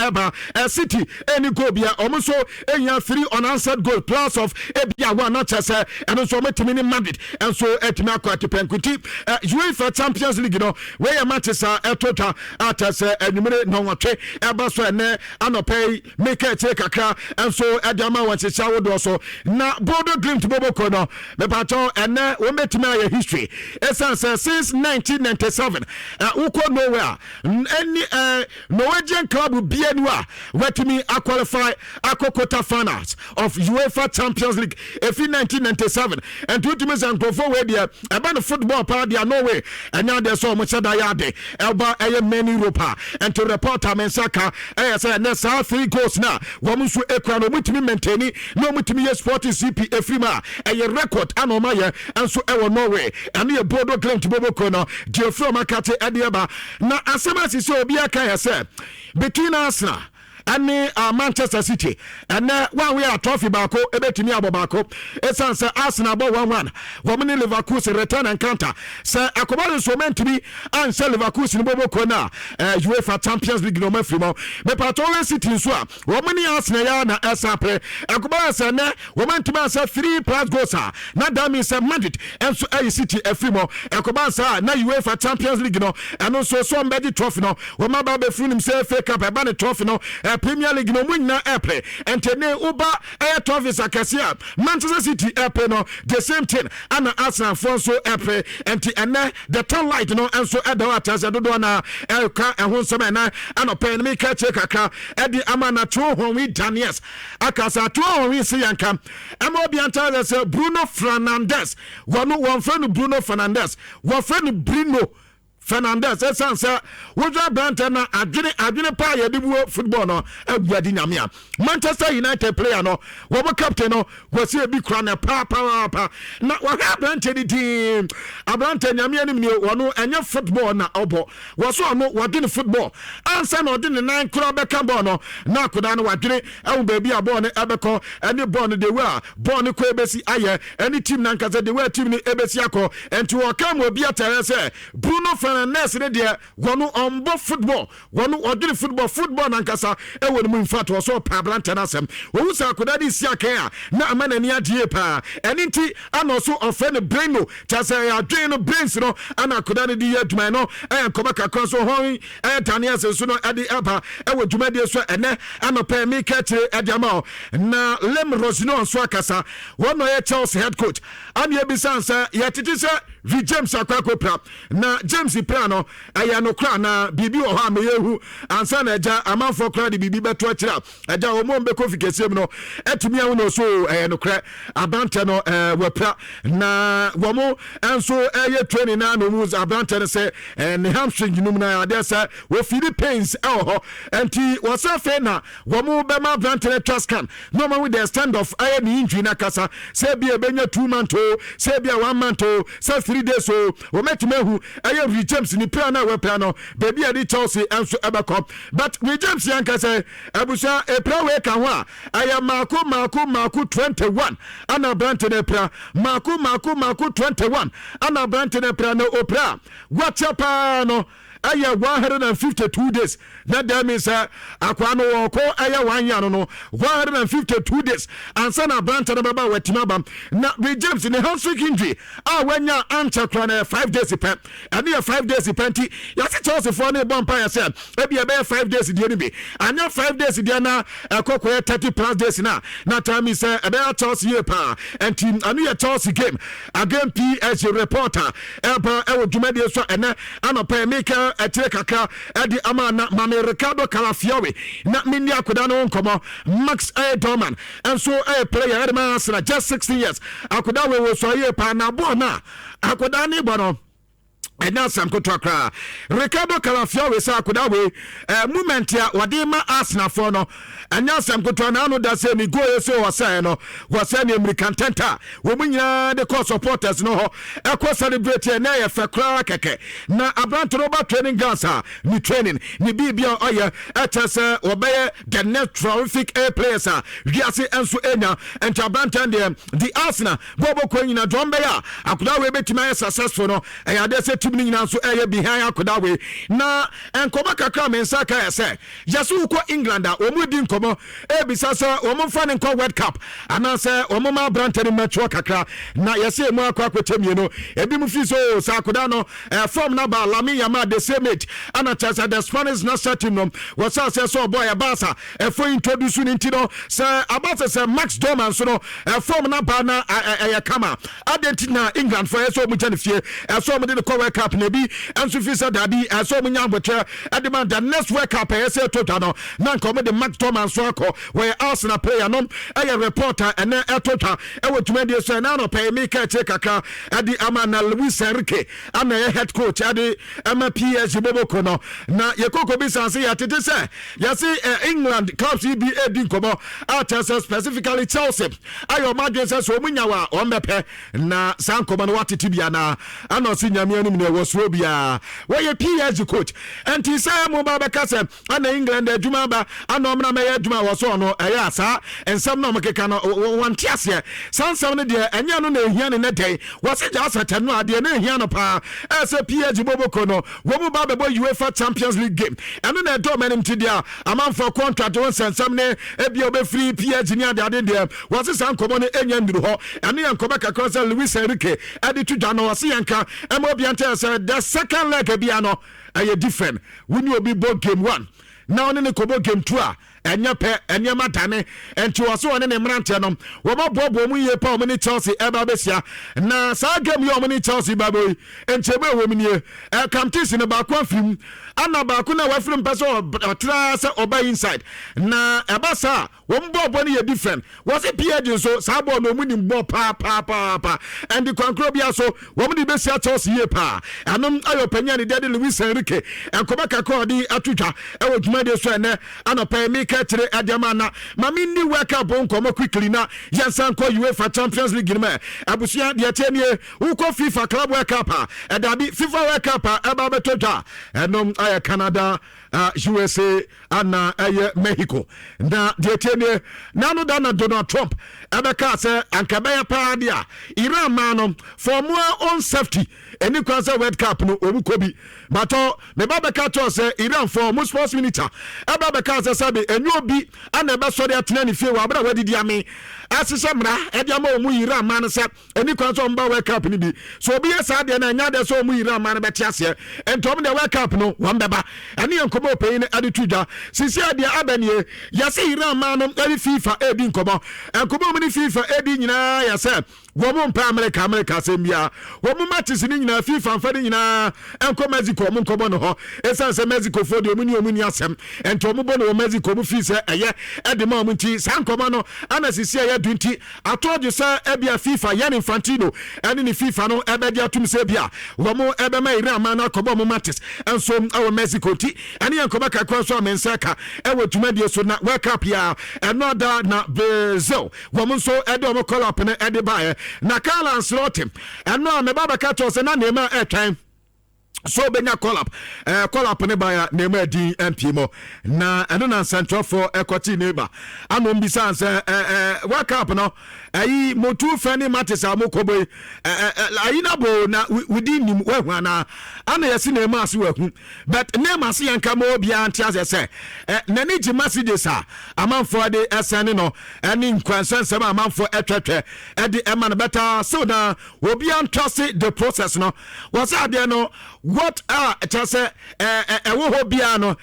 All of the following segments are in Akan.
eba City any goal bia almost enya 3 unanswered goal plus of ebia one not chese and so metimi Madrid and so etima kwati penkuti UEFA Champions League no where matches are total at as enumere no watwe eba so ene anopay make a take kakra and so adama wan chese wodo so na Bodo Glimt Boboko no me pato ene wo metimi history since 1997 uko nowhere any Norwegian club bienwa wetimi qualify quarter finals of UEFA Champions League if in 1997 and two teams and go forward there about the football part there no way and now there's so much that yade elba many Europa and to report Mensaka say next 3 goals now wamusu ekra no mutimi maintain no mutimi sporting CP efrima a record anomaya and so ewo Norway and the Bodo Glimt Boboko no Geoffrey Makate Adiaba na asema sisi obi aka ya say between Arsenal and Manchester City and one way a trophy bako ebetimi abobako esan say Arsenal bo 1-1 womni Leverkusen return encounter say akobalo so mentimi and say Leverkusen boboko na UEFA Champions League no mafimo me pato City so a womni Arsenal ya na esapre akobalo say na womentimi say 3 plus goals na that means Madrid and so City efimo akobalo say na UEFA Champions League no and so somebody trophy no womaba be funim say FA Cup e ba ne trophy no Premier League no win na airplay and tene uba air trophies akasia Manchester City airplay no the same thing and Arsenal so airplay and the turn light no and so adawata do na elka ehun some na anopen me ka check aka edi amana tro hon we Daniels akasa tro hon we siyanka amobi anta say Bruno Fernandes one friend Bruno Fernandes one friend Bruno Fernandes esansa wodwa brantana adwene pa ya dibu football no aguadi nyamia Manchester United player no wo captain no wose ebi kra na pa na wo ha brantani team abranta nyamia ni wono enye football na obo woso no wode football ansa na ode ne nan kra beka ball no na akoda no wadwene ewu baabi a ball ne ebeko ene ball no de wa ball ne ko ebesi aye any team na nkaza de wa team ni ebesi akọ enti wo kam obi atare se Bruno Fernandes ne de wono ombo football wono odiri football nankasa e wonu mu infact wo so pablanta na sem wo sa akoda di sia kan a na amana ni adie pa enti ana so ofe ne brain no chase ya adwen no brains no ana akoda ne di aduma no e koba kakon so hon e Daniel so no ade aba e wo duma de so ene ana pa mi ka kire ade ama na Lem Rosino so akasa wono ye Chelsea head coach am ye bisansa ye titi se V James akwako pra na James Prano aya no kra na bibi wo ha me yehu ansa na eja amanfo kra de bibi beto akira eja wo mo mbe kofi kesem no etumi awu no so no kra abante no wapra na wo mo enso eye training na no mu abante no se ne hamstring num na ade sa wo Philippines ho enti wo sa fe na wo mo be ma abante no trascan no ma with the stand of eye ni injury na kasa se bia benya 2 months se bia 1 month se 3 days so wo metimehu eye James ni plan na we plan no baby adi Chelsea enso ebeko but we James yanka say abusa e plan we ka ho a aya mako 21 ana brant na pra mako 21 ana brant na pra no opra what up no aya 152 days that means akwa no ko aya 1 year no 152 days ansa na brant na baba wetimaba na we James ni hamstring injury wanya ancha kra na 5 days pen and 5 days penti ya se Chelsea for na bomb pa say e be 5 days die ni be anya 5 days die na kokko 30 plus days na time is e be Chelsea here pa and team anu ya Chelsea game again PSG reporter eba e wo dwumade so ene anopa make etire kakra edi amana mame Ricardo Calafiori na mini akoda no nkomo Max Edelman and so a player Edman Arsenal just 16 years akoda we wo so here pa na bo na akoda ni bono ena sam kotwa Ricardo Calafiori sa akoda we moment ya wadima Arsenal for no anya sam kotwa na no da se mi go so wasa no wasa ni American tenta wo munya de call supporters no ho e ko celebrate na ye fe kra keke na Abrant Robert training grounds ni training ni bibia oye etese obeye the next terrific players wiase enso enya enta Abrant and the Arsenal bobo ko nyina dombe ya akoda we betima successful no e ya de se team ni nyina so behind akoda we na enkoma kakra me nsa ka ese yaso ko England a omu di nkomo ebisa so omu fa ne nko World Cup anase omu ma brantani match kakra na yese mu akwa kwatemie no ebi mu fi so sa akoda no form na ba Lami Yama the same age ana chasa the Spanish national team no was say so boy Barca for introduce ni ntino say about say Max Dorman so no form na ba na kama Argentina England for so mu tane fie so mu de the World Cup na bi enso fi say dabi so mu nya botre demand the next World Cup say total no na nko de Max Dorman so akọ where Arsenal player no reporter and total wotuma de so na no pay me ka che kaka adi amana Luis Enrique ana head coach adi ama PSG boboko no na yekoko bi sanse ya tete se ya see England clubs be edin komo atese specifically Chelsea ayo madwe se so munya wa ombepe na sankomo no watete bia na ana si nyame anum na woso bia we PSG coach enti se mo ba beka se ana England adwuma ba ana omna me adwuma woso no eya asa ensam no mekeka no wonte ase sansam no de enya no na ehia ne ne den wose ja asata no ade na ehia no pa ese PSG boboko no wo mu ba bebo UEFA Champions League game eno na do manim tidia amam for contract won sansam ne ebia obe free PSG ni ade de wose san komo ne enya nduru ho eno yan koba kakra se Luis Enrique ade tudwa no wose yanka emo bia nte se the second leg bia no aye different when you be both game 1 now ne kobo game 2 a enya pe enya matane enti wo so one ne mrante no wo bobo mu ye pa o mini Chelsea eba besia na sa game yo mini Chelsea baboy enti be wo mini kamtis ne ba kwa film ana ba ku na wa film person otra se oba inside na eba sa wo bobo ne ye different was it PSG so sa bo no mu ni bo pa and the concrobia so wo mini besia Chelsea ye pa anom ayo panya ne de Luis Enrique enkoba kakọ di atutwa e wo dwuma de so ene ana pa mi katre adamana mami ni World Cup nkomo quickly na yansan ko UEFA Champions League ma abusia de atenie uko FIFA Club World Cup dabi FIFA World Cup aba betota enom aya Canada USA ana aya Mexico na de atenie nanu dana Donald Trump abeka se ankabaya pa dia Iran manom for more on safety any concert World Cup no obukobi bato me babeka to se Iran for most sports minister ababeka se sabe obi ana be so de atena ni fie wa bra wadidi ame asese mra e de ama omu Iran man se any concert mba World Cup ni bi so obi esa de na nya de so omu Iran man be tiase entom de World Cup no wan beba ani enkomo peyin ade tuja sisi ade abanie yase Iran man no FIFA edi nkomo enkomo ni FIFA edi nyina yase wo mo mpa America sembia wo mo matches ni nyina FIFA mfa ni nyina enko Mexico mo nkomo no ho esanse Mexico fo de omuni asem ento mo bo no Mexico mo fi se eye ede ma mo nti san nkomo no ana sisi eye dunti atoje se ebia FIFA yan Infantino ene ni FIFA no ebe dia tum se bia wo mo ebe ma Iran ma na kobo mo matches enso awo Mexico ti ene enkoba kakwa so amensaka ewo tumadi so na World Cup ya another na Brazil wo mo so ede mo call up na ede ba na Carlo Ancelotti eno me baba ka to se na nema etwan so benya call up ne ba ya nema di MP mo na eno na central for equity neighbor anom bisa se World Cup no ayi motu fani matches amokoboy ayi na bo na within nim we na ana yesi na ma ase wahu but name ase yanka mo bia antia se na ni ji messages a amanfo de SN no ani nkwansensem amanfo etwetwe e de e man better so na obi antrust the process no was ade no what are just wo ho bia no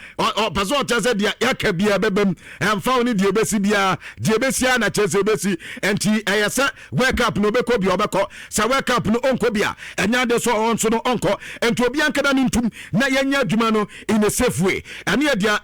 person just dia yaka bia bebem emfa oni die besi bia die besi na chese besi enti eyese World Cup no beko bia obeko sa World Cup no onko bia enya de so onso no onko enti obi ankada no ntum na yenya adwuma no in a safe way ene dia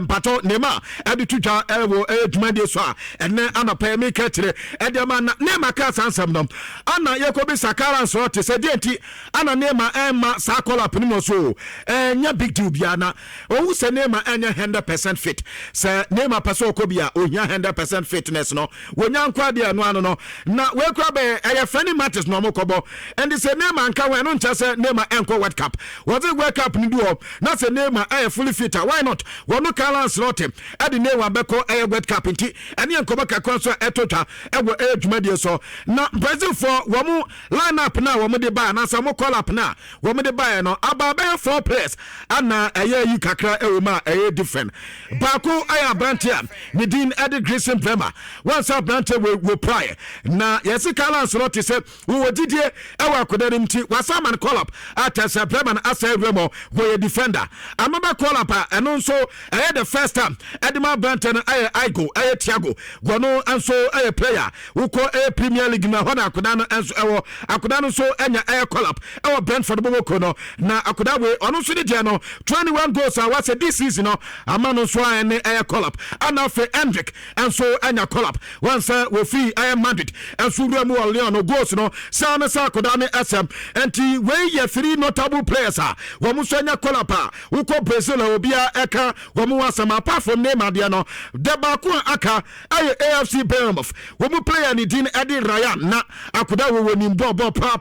pato nema ade tutwa ewo adwuma de so a ene anapa me ka kire ede ma na nema ka sansam no ana yekobi sakara so te se de enti ana nema ema sakola pnimo so enya big deal bia na o se nema enya 100% fit se nema paso okobia ohia 100% fitness no wonya nkwa de no ano no na we kwa be eye friendly matches no mokobo and se nema nka we no ncha se nema enko World Cup was it World Cup ni do na se nema eye fully fit why not wono balance rotem ade nema beko eye World Cup nti ene enkoba kakon so etota ewo edwumadie so na Brazil for wo mu line up na wo mu de ba na se mo call up na wo mu de ba no now about 4 players ana you kakra ewuma different Bako aya brantia Nidin Eddie Grayson Bremer once our brantia will pry na yesi kala slot say we were didie ewa kodanim ti wasaman call up at as a Bremer as a Remo who a defender another call up and also the first time Edema Branton I go Thiago Gono and so a player who call a Premier League na hona akudano and so akudano so enya call up our Brentford Bokono na akudawe ono so de 21 goals and what's this season no amano so any call up and now for Hendrick and so enya call up once we free Madrid and so Remo Leon goals no sana sa akudane SM and we 3 notable players wo so enya call up who call Brazil obia eka wo wasama apart from Neymar dia no de ba ko aka AFC Bournemouth wo mu player ni din Eddie Ryan na akudawe woni mbo pa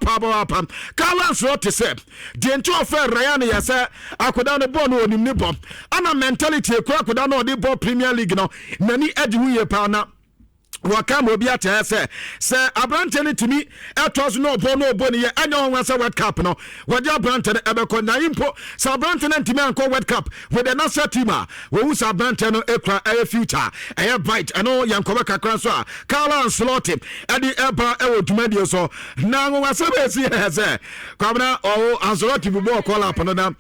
Carlos Rote say the entire fair Ryan ya say akoda no ball no onim ni bom ana mentality ekura akoda no de ball Premier League no nani edi huye pa na wakam obi ata se abrante ne timi etos no bo ne ye anya onwa se World Cup no wodi abrante ne ebeko na impo se abrante ne timi anko World Cup with the national team we wu se abrante no ekra future bright ano yankoba kakran so a Carlo Ancelotti edi eba dwumadie so na nwa se be si se kwabna o Ancelotti bubo call up no na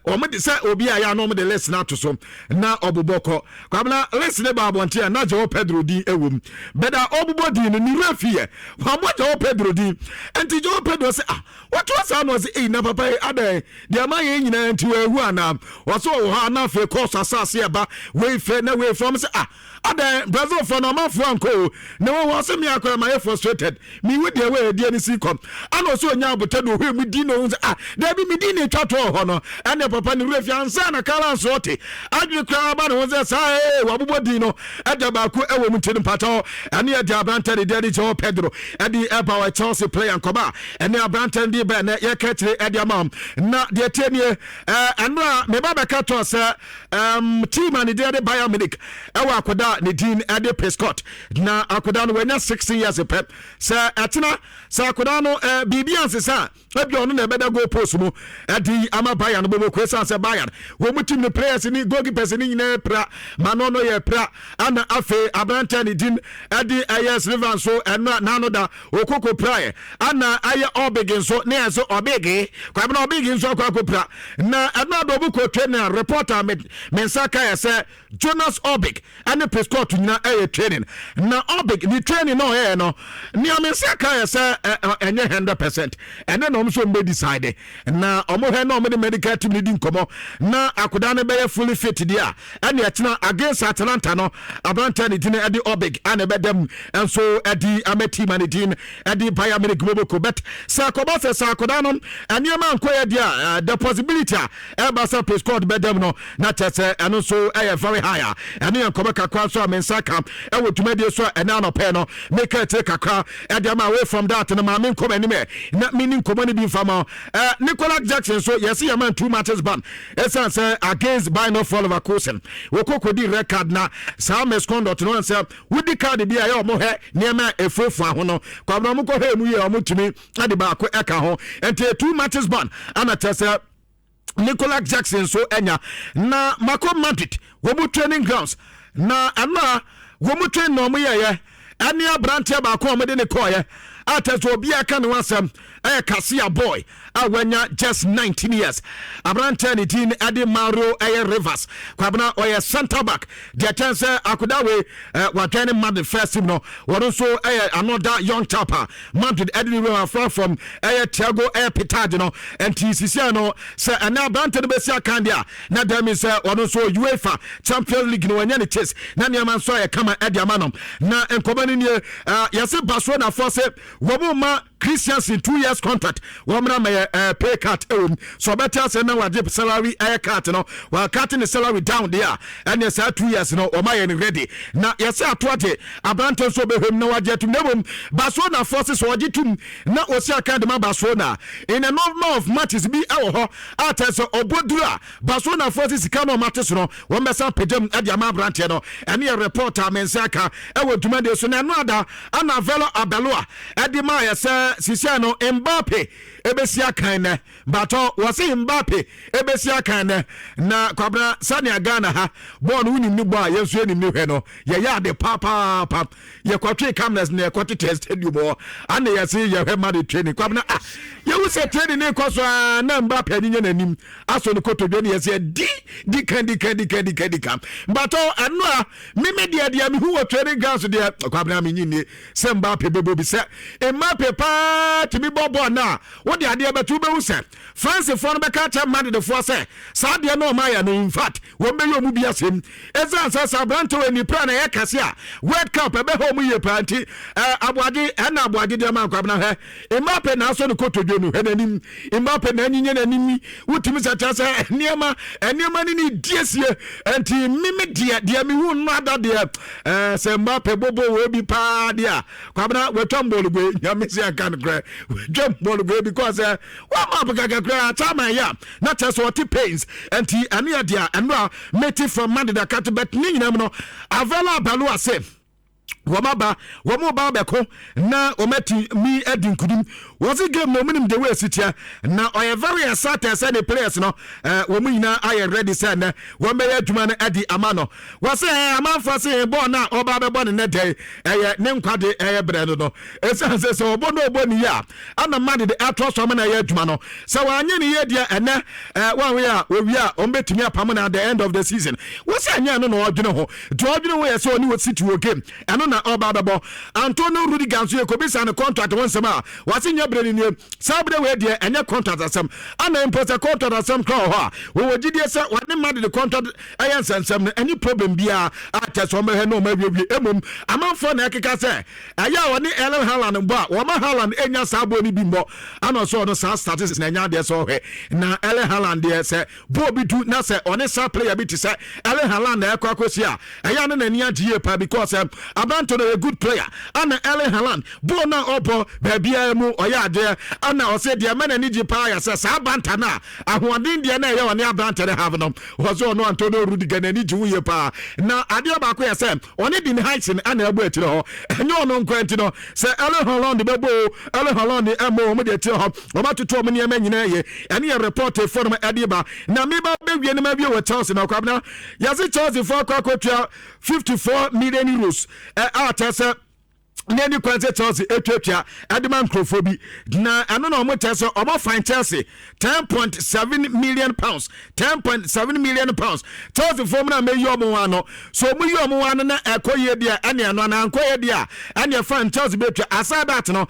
o me se obi aya no me de list na to so na obuboko kwabna list ne ba abonte na Joao Pedro di beda obubodi ni refie wamoja Pedro di enti Joao Pedro say what was an was na papa ade de ma ye nyina enti wehu ana waso wo ha na fe course asase eba we fe na we from say ade Brazil for no man franco na wo was me akwa ma frustrated me we de we de ni si kom ana so nya abotado hwe mu di no say da bi mi di ni twato ho no ene papa ni refie ansa na kala sote adwe kra ba no say say wabubodi no ade ba ko ewo mu tin pato ene ade abrante de Joao Pedro ade eba wa Chelsea player nkoba ene abrante de be na ye katire ade amam na de tenie anra me ba ka to say team and de Bayern Munich ewa akoda ne din ade Prescott na akoda no wanya 16 years pep say atena say akoda no bibian say ebi ono na beda go post mu ade ama Bayern bo kwesa say Bayern wo mu team ne players ni goalkeepers ni nyina pra manono ye pra ana afe abrante ne din ade ayes river so ena nano da okoko pra ana aye obegin so ne so obege kwa na obegin so kwa pra na ena do bu ko trainer reporter mensaka ya say Jonas Obig and Prescott nyina training na Obig ni training no no ni mensaka ya say enye 100% ene no so mbe decide na omo he no me medical team ni din komo na akoda ne be fully fit dia ene etina against Atalanta no abrante ni din edi Obig ane bedem enso edi ameti manidin edi Bayern Munich global bet sakoba se sakoda no ene ma nkoya dia the possibility e ba sa Prescott bedem no na tese eno so very higher ene yankoba kakwa so amensaka e wotumade so ene anope no make it kakra edi am away from that no ma men come anime na meaning come ni bi fama Nicolas Jackson so yes your man 2 matches ban esan say against by no fall of a course we kokodi record na sa mesconduct no say wudi card bi ayo mo he niema efofu aho no kwabra mo ko he mu ye omutumi ade ba ko eka ho ente 2 matches ban ana tese Nicolas Jackson so enya na Mako Madrid wo mu training grounds na ana wo mu train no mo ye ani abrantia ba ko mo de ne koye ateso obi aka ne wasam Kasia boy awanya just 19 years abrante ni tin ade Mauro Rivers kwabna oye center back the chance akudawe watene Madrid first team no won so another young chapper Madrid ade we from Thiago Pitade no and TCC no say ana abrante be sia kan dia na dem is won so UEFA Champions League no wanya ne chase na ne man so kama ade amanom na enkobani ne yase Barcelona for say wo ma Christians in 2 years contract wamra me pay cut so better say na waje salary cut no wa cutting the salary down there and yes 2 years no o my ready na yes atoate abranton so behwem na waje tum nebom Barcelona forces waje tum na osi akande ma Barcelona in a number of matches bi ewo ho ateso obodura Barcelona forces kano matches no wo mesa pedem ade ama abrante no ene reporter mensaka ewo dwumade so na no ada ana velo abeloa ade ma yes na sisiano Mbappe ebesia kan na bato wase Mbappe ebesia kan na kwabra sania Ghana ha ball no wini ni bo a yenso ni hwe no ye ya de papa ye kwatwe cameras na ye kwate test stadium bo ana ye se ye hwe ma de training kwabna ye wo se training ne koso na Mbappe anyi nanim aso ne kotodwe ne ye se di kan bato anu a meme dia mi hu training grounds dia kwabna mi nyini se Mbappe bebo bi se Mbappe pa timi bobo na wo de ade betu be hu se France for no be ka cha Madrid de for se sa de no ma ya no in fact wo be yo mu bi asem ezan sa branto ni pra na ye kase a World Cup be ho mu ye panti aboade na aboade de ma kwabna he Mbappe na so no kotodwe no he nanim Mbappe na nyinye nanim wutimi sa cha se niema ni diesie enti mimi dia mi hu no ada de se Mbappe bobo we bi pa dia kwabna we tombolo go nyamisi aka nkra tombolo go because wa ma bagaga kra chama ya na cheso oti pains enti anu dia anu meti from Madrid cat bet ni nyinam no avela balu ase womo ba beko na omati mi edin kudim was game no minim the way sitia na oye very excited say the players no womu nyina aye ready say na wo me aduma na adi amano was amanfo say ball na oba be ball ne dey ne nkwade bre no esanse so obo no obo ni ya ana mad the atro so na ye aduma no so wanye ni ye dia ene wan we a ombetumi apam na at the end of the season was anya no odwene ho odwene we say oni wo city wo game eno na obababo Antonio Rudiger so ekobisa ne contract wonsem a wasinya breni ne sabre we de enye contract asem ana impose contract asem kra ho a wo wogidie se wane mad the contract ayen sensem ne any problem bia ate so me he no ma wiwie emom amanfo na ekeka se aya woni Erling Haaland mbo a wo ma Haaland enya sabo ni bi mbo ana so no sa statistics na enya de so he na Erling Haaland de se bo bi du na se one sa player bi ti se Erling Haaland na ekwakosi a aya no na ni agye pa because Abanto a good player ana Erling Haaland bo na opo babia mu oyade ana ose de mana ni jipa ya se sa banta na ahoden de na ye woni Abanta de have no ozo no Antonio Rudiger na ni ji wuye pa na ade ba ko ya se oni din heighten ana ebo etire ho enye ono nkwanti no se Erling Haaland bebo Erling Haaland emo mo de etire ho o ba tutu mo ne ma nyina ye ene ye report for no ade ba na me ba bewie ne ma bi we Chelsea na kwabna ya se Chelsea for kwakotua 54 million euros tese nani kwanze Chelsea etwetwa Adman Crofobia na ano na omo tese omo fine Chelsea 10.7 million pounds 10.7 million pounds Chelsea form na me yomo wano so mu yomo wano na ekoye dia ane ano na ankoye dia ane fan Chelsea betwa aside that no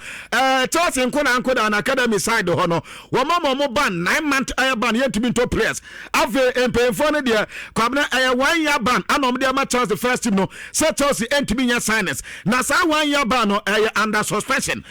Chelsea nko na academy side ho no wo mo ban 9 month air ban yetimi to players ave empefo ne dia kwabna 1 year ban anom dia ma Chelsea first team no so Chelsea entimi nya signings na sa 1 year ban under suspension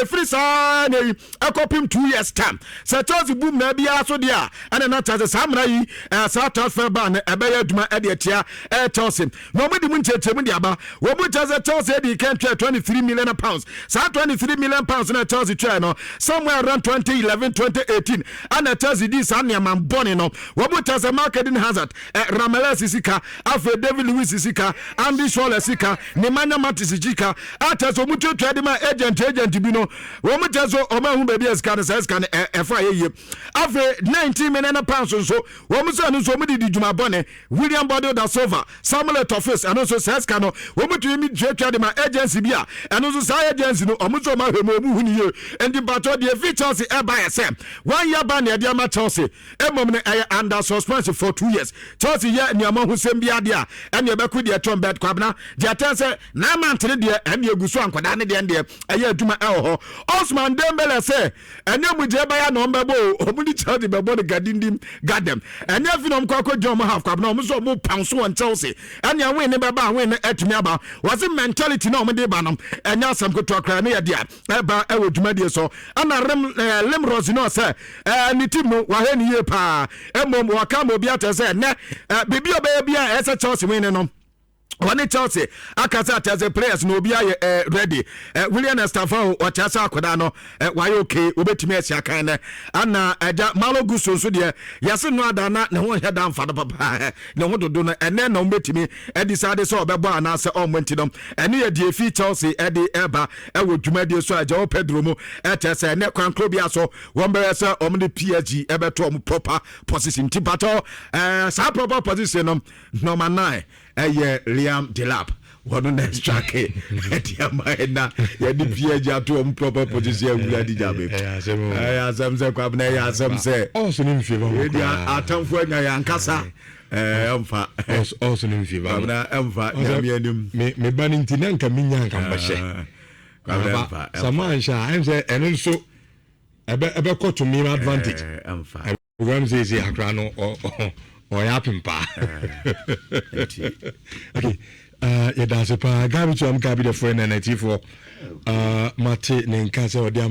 free sa na ekopim 2 years time so Chelsea boom na bia so dia and na Chelsea samra yi sa transfer ban ebe ya duma e de tia Chelsea no mo di mu nchechemu dia ba wo mu Chelsea di can 23 million pounds sa 23 million pounds na Chelsea try no somewhere around 2011 2018 and Chelsea di sa na man boni no wo mu Chelsea marketing hazard Ramelas sika afa David Luiz sika Andy Scholler sika Nemanja Matic sika Chelsea mu twa de ma agent bi no wo mu Chelsea o ma hu baby sika na sika na efa ye afa 19 million pounds so wo mu so no so mu di djuma boni William Bado da Silva Samuel Tofis and so sika no wo mu twa mi twa de ma agency bi a and so sa agency no o mu so ma hwemo mu hu ni ye and the battle the Chelsea e buy SM 1 year ban e de ma Chelsea e mom ne under suspension for 2 years Chelsea ye ni ama hu sem bia de a and e be ku de tom bet kwabna je atense na man tere de and e gusu ankoda ne de eye aduma e ho Osman Dembele say enye mu je ba ya no mbebo o mu di Chelsea be bo de gadindim gadem enye finom kwakọ John half kwabna o mu so mu pounce on Chelsea and ya win ne be ba win ne etumi aba was mentality na o mu de ba no enye asam ko to akra ne ye de e ba e wo duma de so ana lem Rose no say ni team no wa he ni ye pa emom wa ka mo bia te say ne bibi oba bia ese Chelsea win no One Chelsea, Akazat as a players no be ready. William Estafao or Chasa Kodano, why okay, Ubetimesia kind Anna Malo Gusto so dear. Yasin no dana, no one had done for the papa. No one to do and then no bet me. Decided so Baba and answer on Wentinum. And near DFE Chelsea, Eddie Eba, would Jumedia so Joe Pedromo, Etessa, Necran Clubiaso, one beresa, Omni PSG, Ebertom proper position. Tipato, sa proper position, number 9. Liam Delap. One next track. Etiamaena. Yadi Pierre to proper position. Some say Kwabne. Some say. Also in favor. Atam Fuena Yankasa. Also in favor. Me banning Tinanka Minyan Kambashe. Samansha. I'm saying, and also a to me advantage. I'm saying, Akrano or Yapimpa. Okay. Yadasipa Gabi to Gabi the friend and 94 Mate Ninkasa or